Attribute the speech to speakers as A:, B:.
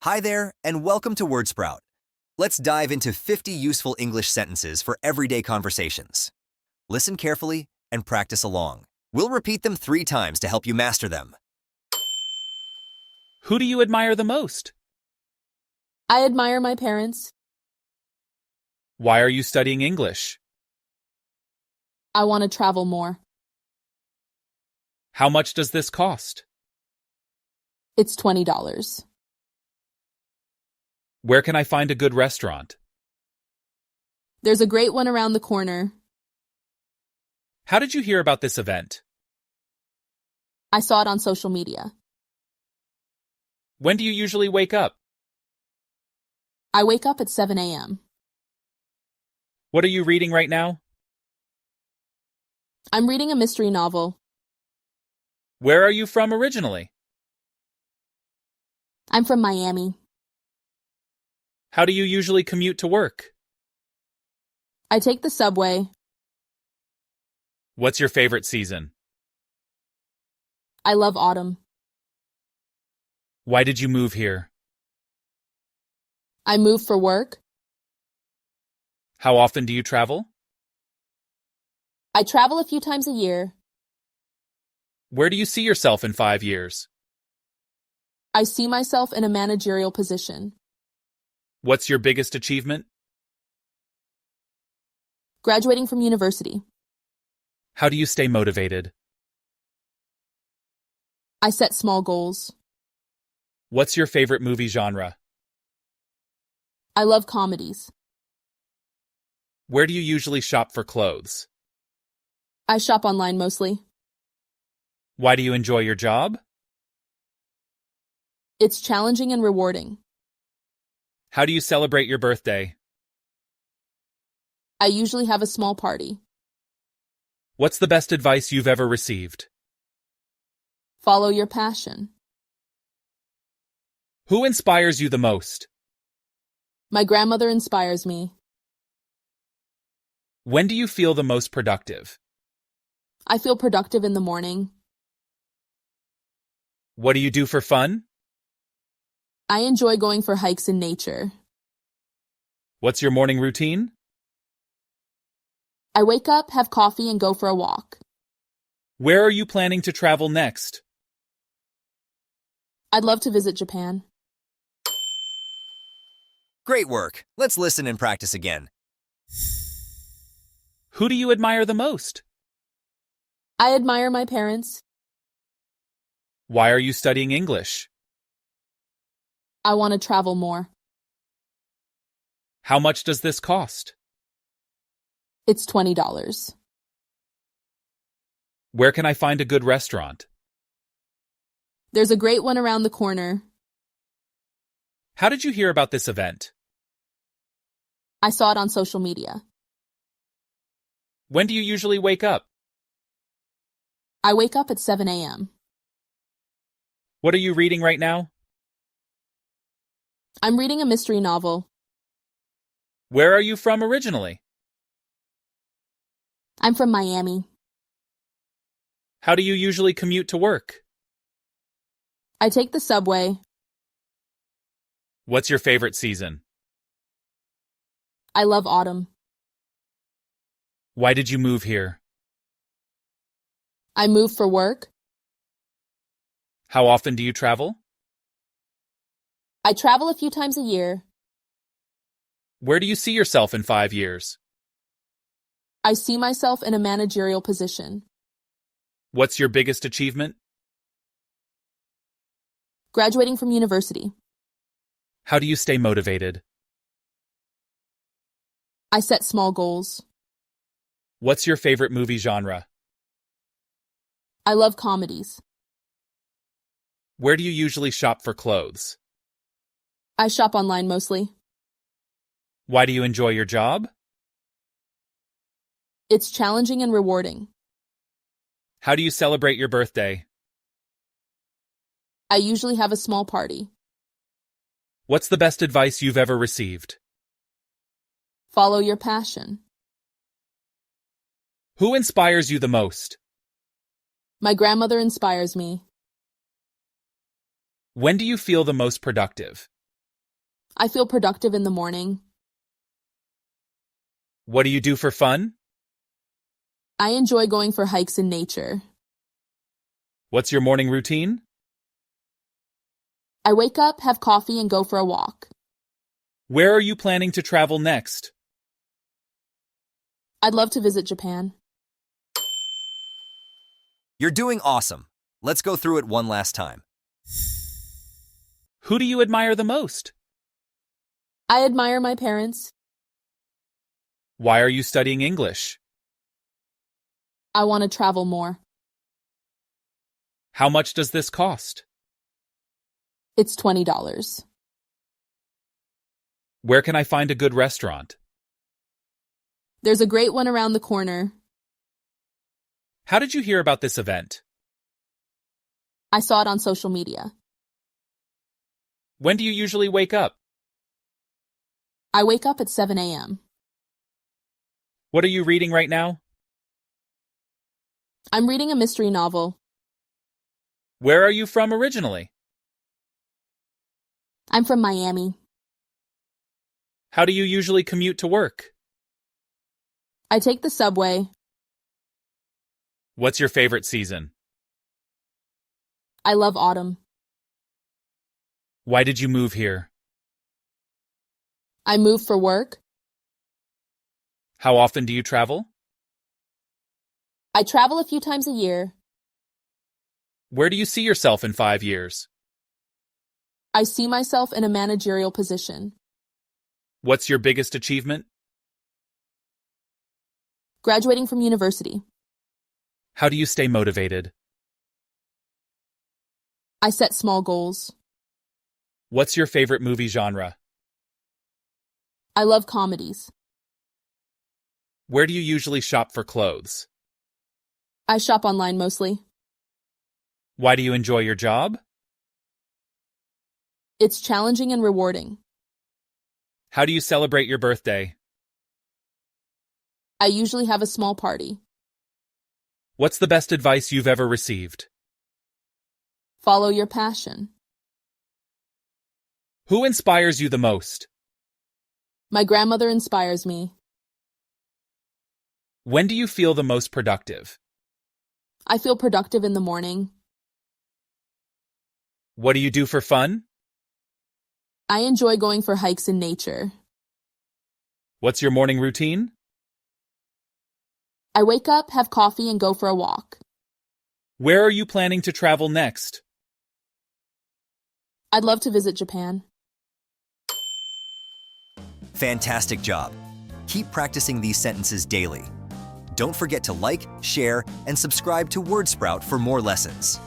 A: Hi there, and welcome to WordSprout. Let's dive into 50 useful English sentences for everyday conversations. Listen carefully and practice along. We'll repeat them 3 times to help you master them.
B: Who do you admire the most?
C: I admire my parents.
B: Why are you studying English?
C: I want to travel more.
B: How much does this cost?
C: It's $20.
B: Where can I find a good restaurant?
C: There's a great one around the corner.
B: How did you hear about this event?
C: I saw it on social media.
B: When do you usually wake up?
C: I wake up at 7 a.m.
B: What are you reading right now?
C: I'm reading a mystery novel.
B: Where are you from originally?
C: I'm from Miami.
B: How do you usually commute to work?
C: I take the subway.
B: What's your favorite season?
C: I love autumn.
B: Why did you move here?
C: I move for work.
B: How often do you travel?
C: I travel a few times a year.
B: Where do you see yourself in 5 years?
C: I see myself in a managerial position.
B: What's your biggest achievement?
C: Graduating from university.
B: How do you stay motivated?
C: I set small goals.
B: What's your favorite movie genre?
C: I love comedies.
B: Where do you usually shop for clothes?
C: I shop online mostly.
B: Why do you enjoy your job?
C: It's challenging and rewarding.
B: How do you celebrate your birthday?
C: I usually have a small party.
B: What's the best advice you've ever received?
C: Follow your passion.
B: Who inspires you the most?
C: My grandmother inspires me.
B: When do you feel the most productive?
C: I feel productive in the morning.
B: What do you do for fun?
C: I enjoy going for hikes in nature.
B: What's your morning routine?
C: I wake up, have coffee, and go for a walk.
B: Where are you planning to travel next?
C: I'd love to visit Japan.
A: Great work. Let's listen and practice again.
B: Who do you admire the most?
C: I admire my parents.
B: Why are you studying English?
C: I want to travel more.
B: How much does this cost?
C: It's $20.
B: Where can I find a good restaurant?
C: There's a great one around the corner.
B: How did you hear about this event?
C: I saw it on social media.
B: When do you usually wake up?
C: I wake up at 7 a.m.
B: What are you reading right now?
C: I'm reading a mystery novel.
B: Where are you from originally?
C: I'm from Miami.
B: How do you usually commute to work?
C: I take the subway.
B: What's your favorite season?
C: I love autumn.
B: Why did you move here?
C: I move for work.
B: How often do you travel?
C: I travel a few times a year.
B: Where do you see yourself in 5 years?
C: I see myself in a managerial position.
B: What's your biggest achievement?
C: Graduating from university.
B: How do you stay motivated?
C: I set small goals.
B: What's your favorite movie genre?
C: I love comedies.
B: Where do you usually shop for clothes?
C: I shop online mostly.
B: Why do you enjoy your job?
C: It's challenging and rewarding.
B: How do you celebrate your birthday?
C: I usually have a small party.
B: What's the best advice you've ever received?
C: Follow your passion.
B: Who inspires you the most?
C: My grandmother inspires me.
B: When do you feel the most productive?
C: I feel productive in the morning.
B: What do you do for fun?
C: I enjoy going for hikes in nature.
B: What's your morning routine?
C: I wake up, have coffee, and go for a walk.
B: Where are you planning to travel next?
C: I'd love to visit Japan.
A: You're doing awesome. Let's go through it one last time.
B: Who do you admire the most?
C: I admire my parents.
B: Why are you studying English?
C: I want to travel more.
B: How much does this cost?
C: It's $20.
B: Where can I find a good restaurant?
C: There's a great one around the corner.
B: How did you hear about this event?
C: I saw it on social media.
B: When do you usually wake up?
C: I wake up at 7 a.m.
B: What are you reading right now?
C: I'm reading a mystery novel.
B: Where are you from originally?
C: I'm from Miami.
B: How do you usually commute to work?
C: I take the subway.
B: What's your favorite season?
C: I love autumn.
B: Why did you move here?
C: I move for work.
B: How often do you travel?
C: I travel a few times a year.
B: Where do you see yourself in 5 years?
C: I see myself in a managerial position.
B: What's your biggest achievement?
C: Graduating from university.
B: How do you stay motivated?
C: I set small goals.
B: What's your favorite movie genre?
C: I love comedies.
B: Where do you usually shop for clothes?
C: I shop online mostly.
B: Why do you enjoy your job?
C: It's challenging and rewarding.
B: How do you celebrate your birthday?
C: I usually have a small party.
B: What's the best advice you've ever received?
C: Follow your passion.
B: Who inspires you the most?
C: My grandmother inspires me.
B: When do you feel the most productive?
C: I feel productive in the morning.
B: What do you do for fun?
C: I enjoy going for hikes in nature.
B: What's your morning routine?
C: I wake up, have coffee, and go for a walk.
B: Where are you planning to travel next?
C: I'd love to visit Japan.
A: Fantastic job. Keep practicing these sentences daily. Don't forget to like, share, and subscribe to WordSprout for more lessons.